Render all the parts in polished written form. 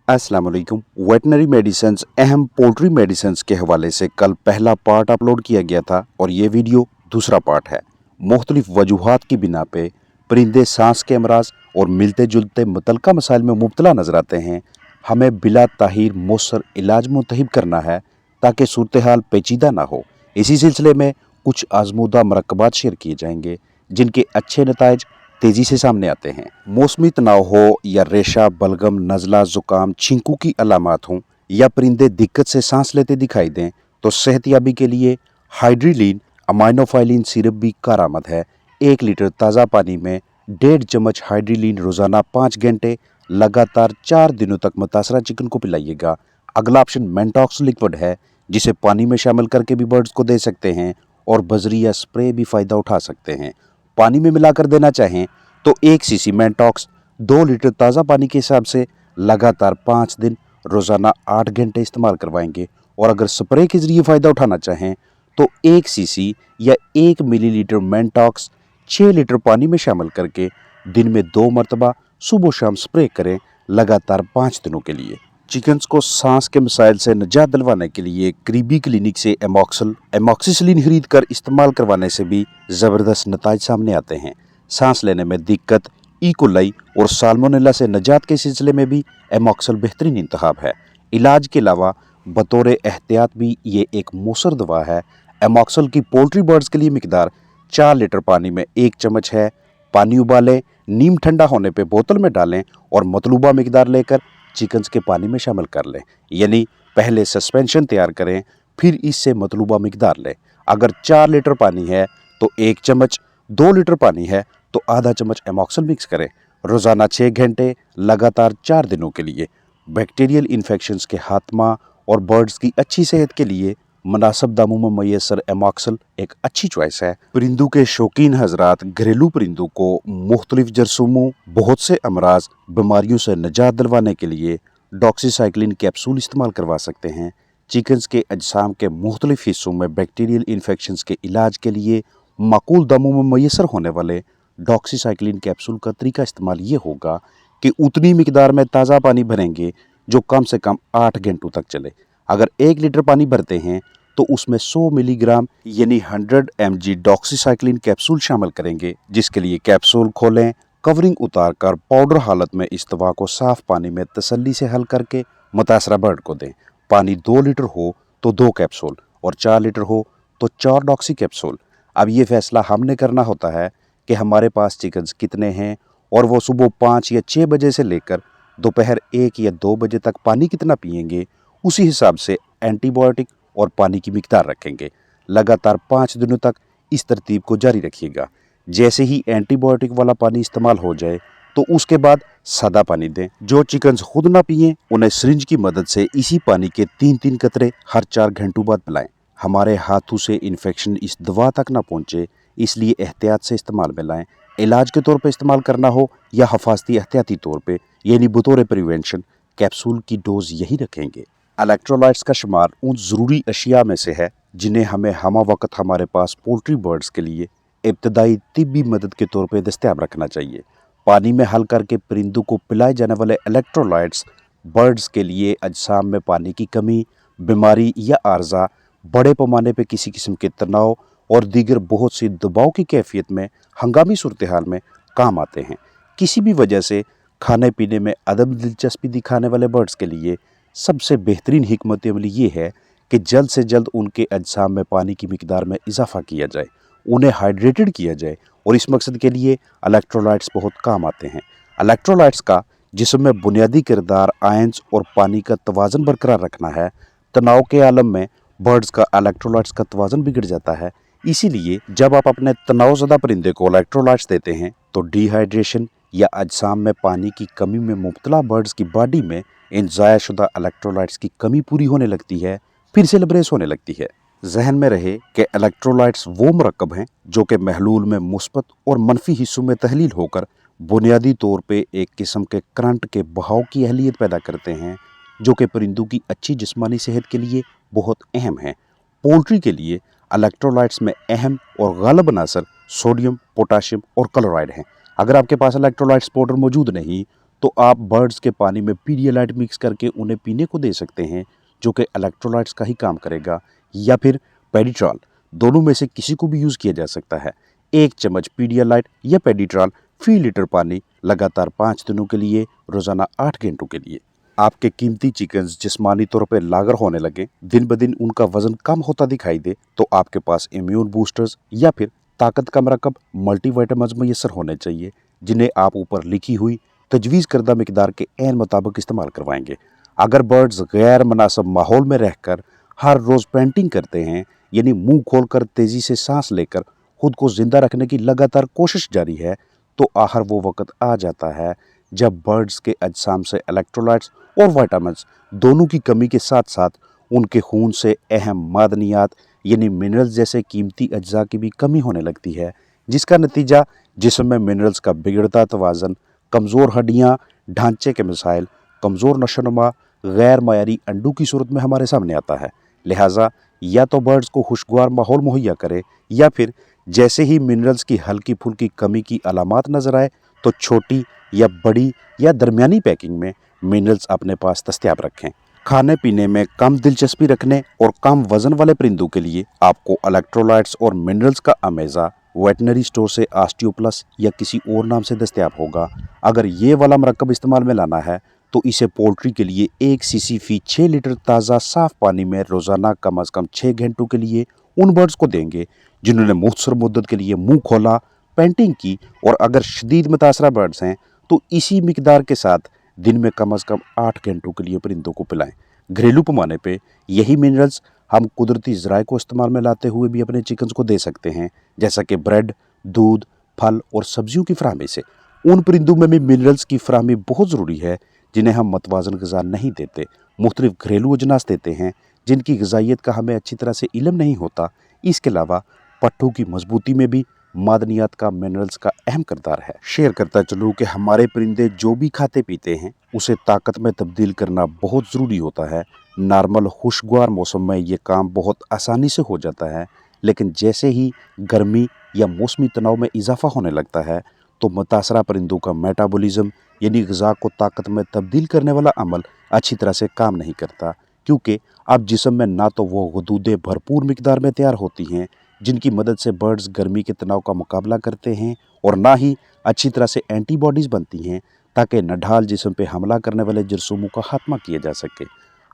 अस्सलाम वालेकुम। Veterinary medicines अहम पोल्ट्री मेडिसिन्स के हवाले से कल पहला पार्ट अपलोड किया गया था और ये वीडियो दूसरा पार्ट है। मुख्तलिफ वजूहात की बिना पे परिंदे सांस के अमराज और मिलते जुलते मुतलका मसाइल में मुब्तला नजर आते हैं। हमें बिला ताहीर मौसर इलाज मुंतखब करना है ताकि सूरत हाल पेचीदा ना हो। इसी सिलसिले में कुछ आजमूदा मरकबात शेयर किए जाएंगे जिनके अच्छे नताइज तेजी से सामने आते हैं। मौसमी तनाव हो या रेशा, बलगम, नज़ला, जुकाम, छींकू की अलामात हों या परिंदे दिक्कत से सांस लेते दिखाई दें तो सेहतयाबी के लिए हाइड्रीलिन अमाइनोफाइलिन सिरप भी कारआमद है। 1 लीटर ताज़ा पानी में 1.5 चम्मच हाइड्रीलिन रोज़ाना 5 घंटे लगातार 4 दिनों तक मुतासरा चिकन को पिलाइएगा। अगला ऑप्शन मेंटॉक्स लिक्विड है जिसे पानी में शामिल करके भी बर्ड्स को दे सकते हैं और बजरी या स्प्रे भी फ़ायदा उठा सकते हैं। पानी में मिलाकर देना चाहें तो 1 सीसी मेंटॉक्स 2 लीटर ताज़ा पानी के हिसाब से लगातार 5 दिन रोज़ाना 8 घंटे इस्तेमाल करवाएंगे। और अगर स्प्रे के ज़रिए फ़ायदा उठाना चाहें तो 1 सीसी या 1 मिलीलीटर मेंटॉक्स 6 लीटर पानी में शामिल करके दिन में 2 मरतबा सुबह शाम स्प्रे करें लगातार 5 दिनों के लिए। चिकन्स को सांस के मसाइल से निजात दिलवाने के लिए करीबी क्लिनिक से एमॉक्सिसिलिन खरीद कर इस्तेमाल करवाने से भी ज़बरदस्त नताइज सामने आते हैं। सांस लेने में दिक्कत, ई-कोलाई और साल्मोनेला से निजात के सिलसिले में भी एमॉक्सल बेहतरीन इंतखाब है। इलाज के अलावा बतौर एहतियात भी ये एक मौसर दवा है। एमॉक्सल की पोल्ट्री बर्ड्स के लिए मिकदार 4 लीटर पानी में 1 चम्मच है। पानी उबालें, नीम ठंडा होने पे बोतल में डालें और मतलूबा मिकदार लेकर चिकन्स के पानी में शामिल कर लें। यानी पहले सस्पेंशन तैयार करें, फिर इससे मतलूबा मिकदार लें। अगर 4 लीटर पानी है तो 1 चम्मच, 2 लीटर पानी है तो आधा चम्मच एमॉक्सल मिक्स करें। रोज़ाना 6 घंटे लगातार 4 दिनों के लिए। बैक्टीरियल इन्फेक्शंस के खात्मा और बर्ड्स की अच्छी सेहत के लिए मुनासिब दामों में मैसर एमॉक्सल एक अच्छी चॉइस है। परिंदों के शौकीन हजरात घरेलू परिंदों को मुख्तलिफ जरसूमों, बहुत से अमराज, बीमारियों से निजात दिलवाने के लिए डॉक्सीसाइक्लिन कैप्सूल इस्तेमाल करवा सकते हैं। चिकन्स के अजसाम के मुख्तलिफ हिस्सों में बैक्टीरियल इन्फेक्शंस के इलाज के लिए माकूल दामों में मैसर होने वाले डॉक्सीसाइक्लिन कैप्सूल का तरीका इस्तेमाल ये होगा कि उतनी मिकदार में ताज़ा पानी भरेंगे जो कम से कम 8 घंटों तक चले। अगर 1 लीटर पानी भरते हैं तो उसमें 100 मिलीग्राम यानी 100 mg डॉक्सीसाइक्लिन कैप्सूल शामिल करेंगे, जिसके लिए कैप्सूल खोलें, कवरिंग उतार कर पाउडर हालत में इस दवा को साफ पानी में तसल्ली से हल करके मुतासरा बर्ड को दें। पानी 2 लीटर हो तो 2 कैप्सूल और 4 लीटर हो तो 4 डॉक्सी कैप्सूल। अब ये फैसला हमने करना होता है कि हमारे पास चिकन्स कितने हैं और वो सुबह 5 या 6 बजे से लेकर दोपहर 1 या 2 बजे तक पानी कितना पिएंगे, उसी हिसाब से एंटीबायोटिक और पानी की मिकदार रखेंगे। लगातार 5 दिनों तक इस तरतीब को जारी रखिएगा। जैसे ही एंटीबायोटिक वाला पानी इस्तेमाल हो जाए तो उसके बाद सादा पानी दें। जो चिकन्स खुद ना पिएं उन्हें सिरिंज की मदद से इसी पानी के 3-3 कतरे हर 4 घंटों बाद पिलाएं। हमारे हाथों से इन्फेक्शन इस दवा तक ना पहुँचे, इसलिए एहतियात से इस्तेमाल में लाएँ। इलाज के तौर पर इस्तेमाल करना हो या हफाजती एहतियाती तौर पर यानी बतौर प्रिवेंशन, कैप्सूल की डोज यही रखेंगे। इलेक्ट्रोलाइट्स का शुमार उन ज़रूरी अशिया में से है जिन्हें हमें हमा वक्त हमारे पास पोल्ट्री बर्ड्स के लिए इब्तदाई तिब्बी मदद के तौर पर दस्तयाब रखना चाहिए। पानी में हल करके परिंदों को पिलाए जाने वाले इलेक्ट्रोलाइट्स बर्ड्स के लिए अजसाम में पानी की कमी, बीमारी या आर्जा, बड़े पैमाने पर किसी किस्म के तनाव और दीगर बहुत सी दबाव की कैफियत में हंगामी सूरत हाल में काम आते हैं। किसी भी वजह से खाने पीने में अदम दिलचस्पी दिखाने वाले बर्ड्स के लिए सबसे बेहतरीन हिकमत अमली ये है कि जल्द से जल्द उनके अजसाम में पानी की मिकदार में इजाफा किया जाए, उन्हें हाइड्रेटेड किया जाए और इस मकसद के लिए इलेक्ट्रोलाइट्स बहुत काम आते हैं। इलेक्ट्रोलाइट्स का जिस्म में बुनियादी किरदार आयंस और पानी का तवाज़न बरकरार रखना है। तनाव के आलम में बर्ड्स का इलेक्ट्रोलाइट्स का तवाज़न बिगड़ जाता है। इसीलिए जब आप अपने तनावज़दा परिंदे को इलेक्ट्रोलाइट्स देते हैं तो डिहाइड्रेशन या अजसाम में पानी की कमी में मुब्तला बर्ड्स की बॉडी में इन ज़ाया शुदा इलेक्ट्रोलाइट्स की कमी पूरी होने लगती है, फिर से लबरेज होने लगती है। जहन में रहे कि इलेक्ट्रोलाइट्स वो मरकब हैं जो कि महलूल में मुस्बत और मनफी हिस्सों में तहलील होकर बुनियादी तौर पे एक किस्म के करंट के बहाव की अहलियत पैदा करते हैं, जो कि परिंदों की अच्छी जिस्मानी सेहत के लिए बहुत अहम है। पोल्ट्री के लिए इलेक्ट्रोलाइट्स में अहम और गालिब अनासर सोडियम, पोटाशियम और क्लोराइड हैं। अगर आपके पास इलेक्ट्रोलाइट्स पाउडर मौजूद नहीं तो आप बर्ड्स के पानी में पीडियालाइट मिक्स करके उन्हें पीने को दे सकते हैं, जो कि इलेक्ट्रोलाइट्स का ही काम करेगा, या फिर पेडिट्रॉल, दोनों में से किसी को भी यूज़ किया जा सकता है। 1 चम्मच पीडियालाइट या पेडिट्रॉल फी लीटर पानी लगातार 5 दिनों के लिए, रोजाना 8 घंटों के लिए। आपके कीमती चिकन्स जिस्मानी तौर पर लागर होने लगे, दिन ब दिन उनका वजन कम होता दिखाई दे, तो आपके पास इम्यून बूस्टर्स या फिर ताकत का मरकब मल्टीविटामिन्स मैसर होने चाहिए, जिन्हें आप ऊपर लिखी हुई तजवीज़ करदा मिकदार के ऐन मुताबिक इस्तेमाल करवाएंगे। अगर बर्ड्स गैर मुनासिब माहौल में रहकर हर रोज़ पेंटिंग करते हैं, यानी मुंह खोलकर तेज़ी से सांस लेकर खुद को जिंदा रखने की लगातार कोशिश जारी है, तो आखिर वो वक्त आ जाता है जब बर्ड्स के अजसाम से इलेक्ट्रोलाइट्स और विटामिन्स दोनों की कमी के साथ साथ उनके खून से अहम मादनियात यानी मिनरल्स जैसे कीमती अज्जा की भी कमी होने लगती है, जिसका नतीजा जिस्म में मिनरल्स का बिगड़ता तवाज़न, कमज़ोर हड्डियाँ, ढांचे के मसाइल, कमज़ोर नशोनुमा, गैर मयारी अंडों की सूरत में हमारे सामने आता है। लिहाजा या तो बर्ड्स को खुशगवार माहौल मुहैया करे, या फिर जैसे ही मिनरल्स की हल्की फुल्की कमी की अलामात नजर आए तो छोटी या बड़ी या दरमियानी पैकिंग में मिनरल्स अपने पास दस्तयाब रखें। खाने पीने में कम दिलचस्पी रखने और कम वजन वाले परिंदों के लिए आपको इलेक्ट्रोलाइट्स और मिनरल्स का अमेज़ा वेटनरी स्टोर से ऑस्टियो प्लस या किसी और नाम से दस्तयाब होगा। अगर ये वाला मरकब इस्तेमाल में लाना है तो इसे पोल्ट्री के लिए 1 सीसी फी 6 लीटर ताज़ा साफ पानी में रोज़ाना कम अज़ कम 6 घंटों के लिए उन बर्ड्स को देंगे जिन्होंने मुख्तसर मुद्दत के लिए मुंह खोला, पेंटिंग की, और अगर शदीद मुतासरा बर्ड्स हैं तो इसी मिकदार के साथ दिन में कम अज़ कम 8 घंटों के लिए परिंदों को पिलाएं। घरेलू पैमाने पे यही मिनरल्स हम कुदरती ज़राए को इस्तेमाल में लाते हुए भी अपने चिकन्स को दे सकते हैं, जैसा कि ब्रेड, दूध, फल और सब्जियों की फराहमी से। उन परिंदों में भी मिनरल्स की फराहमी बहुत ज़रूरी है जिन्हें हम मतवाज़न ग़िज़ा नहीं देते, मुख्तलिफ घरेलू अजनास देते हैं जिनकी ग़िज़ाइयत का हमें अच्छी तरह से इल्म नहीं होता। इसके अलावा पट्ठों की मजबूती में भी मादनियात का मिनरल्स का अहम किरदार है। शेयर करता चलूँ कि हमारे परिंदे जो भी खाते पीते हैं उसे ताकत में तब्दील करना बहुत ज़रूरी होता है। नॉर्मल खुशगवार मौसम में ये काम बहुत आसानी से हो जाता है, लेकिन जैसे ही गर्मी या मौसमी तनाव में इजाफा होने लगता है तो मुतासरा परिंदों का मेटाबॉलिज्म यानी ग़िज़ा को ताकत में तब्दील करने वाला अमल अच्छी तरह से काम नहीं करता, क्योंकि अब जिस्म में ना तो वो गुदूदें भरपूर मिकदार में तैयार होती हैं जिनकी मदद से बर्ड्स गर्मी के तनाव का मुकाबला करते हैं, और ना ही अच्छी तरह से एंटीबॉडीज़ बनती हैं ताकि नढाल जिस्म पे हमला करने वाले जरासीमों का खात्मा किया जा सके।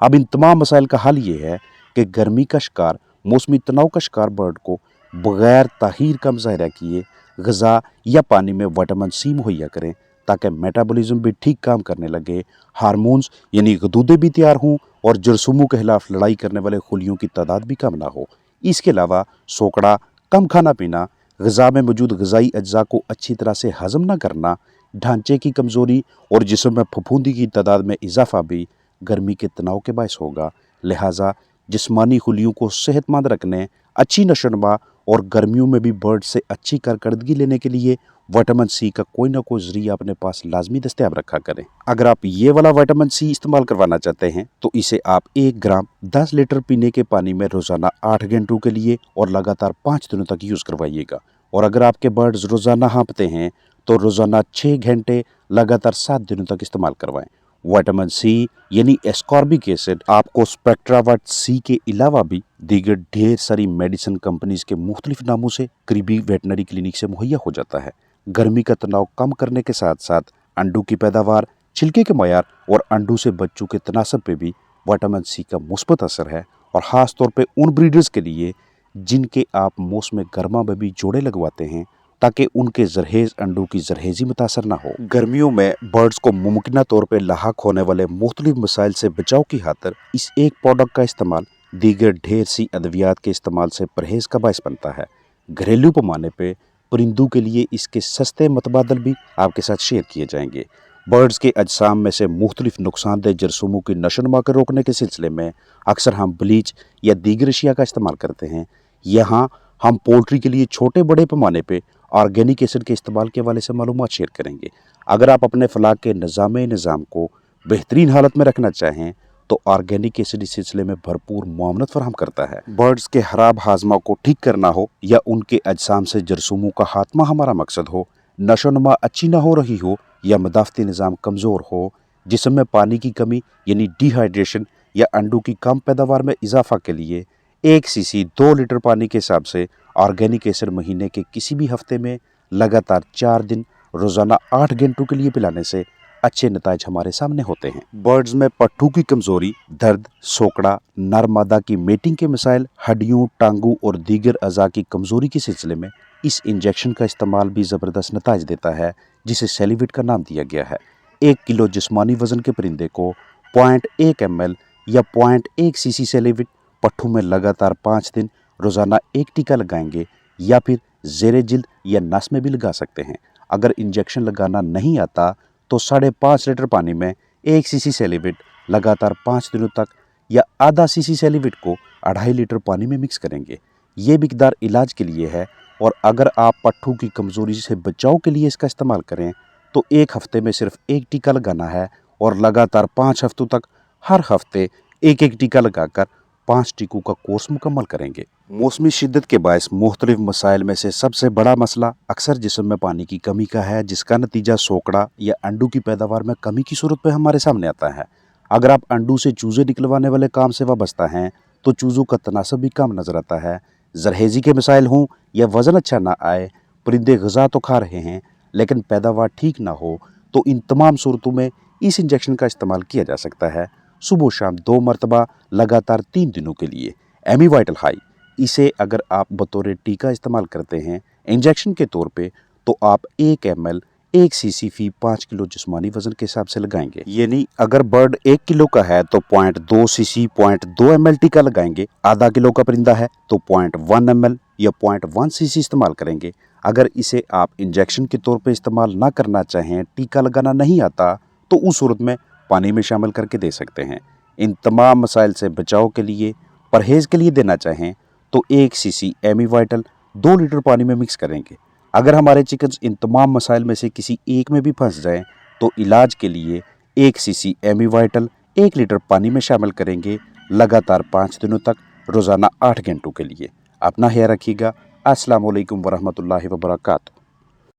अब इन तमाम मसाइल का हल ये है कि गर्मी का शिकार, मौसमी तनाव का शिकार बर्ड को बग़ैर ताहीर का मुज़ाहरा किए ग़िज़ा या पानी में विटामिन सी मुहैया करें ताकि मेटाबॉलिज्म भी ठीक काम करने लगे, हार्मोन्स यानी गुदूदें भी तैयार हों और जरासीमों के खिलाफ लड़ाई करने वाले खुलियों की तादाद भी कम ना हो। इसके अलावा सोकड़ा, कम खाना पीना, ग़िज़ा में मौजूद ग़िज़ाई अज्जा को अच्छी तरह से हज़म न करना, ढांचे की कमज़ोरी और जिस्म में फफूंदी की तादाद में इजाफा भी गर्मी के तनाव के बायस होगा। लिहाजा जिस्मानी खुलियों को सेहतमंद रखने, अच्छी नशोनुमा और गर्मियों में भी बर्ड से अच्छी कारकर्दगी लेने के लिए विटामिन सी का कोई ना कोई ज़रिया अपने पास लाजमी दस्तयाब रखा करें। अगर आप ये वाला विटामिन सी इस्तेमाल करवाना चाहते हैं तो इसे आप 1 ग्राम 10 लीटर पीने के पानी में रोज़ाना 8 घंटों के लिए और लगातार 5 दिनों तक यूज़ करवाइएगा। और अगर आपके बर्ड्स रोज़ाना हाँफते हैं तो रोज़ाना 6 घंटे लगातार 7 दिनों तक इस्तेमाल करवाएं। विटामिन सी यानी एस्कॉर्बिक एसिड आपको स्पेक्ट्रावर्ट सी के अलावा भी दीगर ढेर सारी मेडिसिन कंपनीज के मुख्तलिफ नामों से करीबी वेटनरी क्लिनिक से मुहैया हो जाता है। गर्मी का तनाव कम करने के साथ साथ अंडों की पैदावार, छिलके के मयार और अंडों से बच्चों के तनासब पे भी विटामिन सी का मुस्बत असर है, और ख़ास तौर पे उन ब्रीडर्स के लिए जिनके आप मौसम गर्मा में भी जोड़े लगवाते हैं ताकि उनके जरहेज अंडों की जरहेजी मुतासर ना हो। गर्मियों में बर्ड्स को मुमकिन तौर पर लाहक होने वाले मुख्तलिफ मसाइल से बचाव की खातिर इस एक प्रोडक्ट का इस्तेमाल दीगर ढेर सी अद्वियात के इस्तेमाल से परहेज़ का बायस बनता है। घरेलू पैमाने पे परिंदों के लिए इसके सस्ते मतबादल भी आपके साथ शेयर किए जाएंगे। बर्ड्स के अजसाम में से मुख्तलिफ नुकसानदेह जरासीमों की नशोनुमा को रोकने के सिलसिले में अक्सर हम ब्लीच या दीगर अशिया का इस्तेमाल करते हैं। यहाँ हम पोल्ट्री के लिए छोटे बड़े पैमाने पे ऑर्गेनिक एसिड के इस्तेमाल के हवाले से मालूमात शेयर करेंगे। अगर आप अपने फलाह के निज़ाम को बेहतरीन हालत में रखना चाहें तो ऑर्गेनिक एसिड इस सिलसिले में भरपूर मुआवनत फराहम करता है। बर्ड्स के खराब हाजमा को ठीक करना हो या उनके अजसाम से जरासीमों का खात्मा हमारा मकसद हो, नशोनुमा अच्छी ना हो रही हो या मदाफ़ती निज़ाम कमज़ोर हो, जिस्म में पानी की कमी यानी डिहाइड्रेशन या अंडों की कम पैदावार में इजाफा के लिए 1 सीसी 2 लीटर पानी के हिसाब से ऑर्गेनिक एसिड महीने के किसी भी हफ्ते में लगातार 4 दिन रोज़ाना 8 घंटों के लिए पिलाने से अच्छे नताइज हमारे सामने होते हैं। बर्ड्स में पट्ठू की कमज़ोरी, दर्द, सोकड़ा, नर मादा की मेटिंग के मसाइल, हड्डियों, टांगों और दीगर अज़ा की कमज़ोरी के सिलसिले में इस इंजेक्शन का इस्तेमाल भी ज़बरदस्त नताइज देता है, जिसे सेलिविट का नाम दिया गया है। 1 किलो जिस्मानी वज़न के परिंदे को 0.1 ml या 0.1 सीसी सेलिविट पट्ठू में लगातार 5 दिन रोज़ाना 1 टीका लगाएंगे या फिर ज़ेरे जिल्द या नस में भी लगा सकते हैं। अगर इंजेक्शन लगाना नहीं आता तो 5.5 लीटर पानी में 1 सीसी सेलिविट लगातार 5 दिनों तक या आधा सीसी सेलिविट को 2.5 लीटर पानी में मिक्स करेंगे। ये मिकदार इलाज के लिए है, और अगर आप पट्ठू की कमज़ोरी से बचाव के लिए इसका इस्तेमाल करें तो 1 हफ्ते में सिर्फ 1 टीका लगाना है और लगातार 5 हफ्तों तक हर हफ्ते 1-1 टीका लगाकर 5 टीकों का कोर्स मुकम्मल करेंगे। मौसमी शिद्दत के बायस मुख्तलिफ मसाइल में से सबसे बड़ा मसला अक्सर जिस्म में पानी की कमी का है, जिसका नतीजा सोकड़ा या अंडों की पैदावार में कमी की सूरत में हमारे सामने आता है। अगर आप अंडों से चूज़े निकलवाने वाले काम से वाबस्ता हैं तो चूज़ों का तनासब भी कम नज़र आता है। जरहेज़ी के मसाइल हों या वज़न अच्छा ना आए, परिंदे ग़िज़ा तो खा रहे हैं लेकिन पैदावार ठीक ना हो, तो इन तमाम सूरतों में इस इंजेक्शन का इस्तेमाल किया जा सकता है। सुबह शाम 2 मरतबा लगातार 3 दिनों के लिए। एमीवाइटल हाई, इसे अगर आप बतौर टीका इस्तेमाल करते हैं इंजेक्शन के तौर पे, तो आप 1 ml 1 सीसी फी 5 किलो जिस्मानी वज़न के हिसाब से लगाएंगे। यानी अगर बर्ड 1 किलो का है तो 0.2 सीसी 0.2 ml टीका लगाएंगे। आधा किलो का परिंदा है तो 0.1 ml या 0.1 सीसी इस्तेमाल करेंगे। अगर इसे आप इंजेक्शन के तौर पे इस्तेमाल ना करना चाहें, टीका लगाना नहीं आता, तो उस सूरत में पानी में शामिल करके दे सकते हैं। इन तमाम मसाइल से बचाव के लिए परहेज़ के लिए देना चाहें तो 1 सीसी एमीवाइटल 2 लीटर पानी में मिक्स करेंगे। अगर हमारे चिकन्स इन तमाम मसाइल में से किसी एक में भी फंस जाएं तो इलाज के लिए 1 सीसी एमीवाइटल 1 लीटर पानी में शामिल करेंगे लगातार 5 दिनों तक रोज़ाना 8 घंटों के लिए। अपना ख्याल रखिएगा। अस्सलाम वालेकुम वरहमतुल्लाहि वबरकातुहू।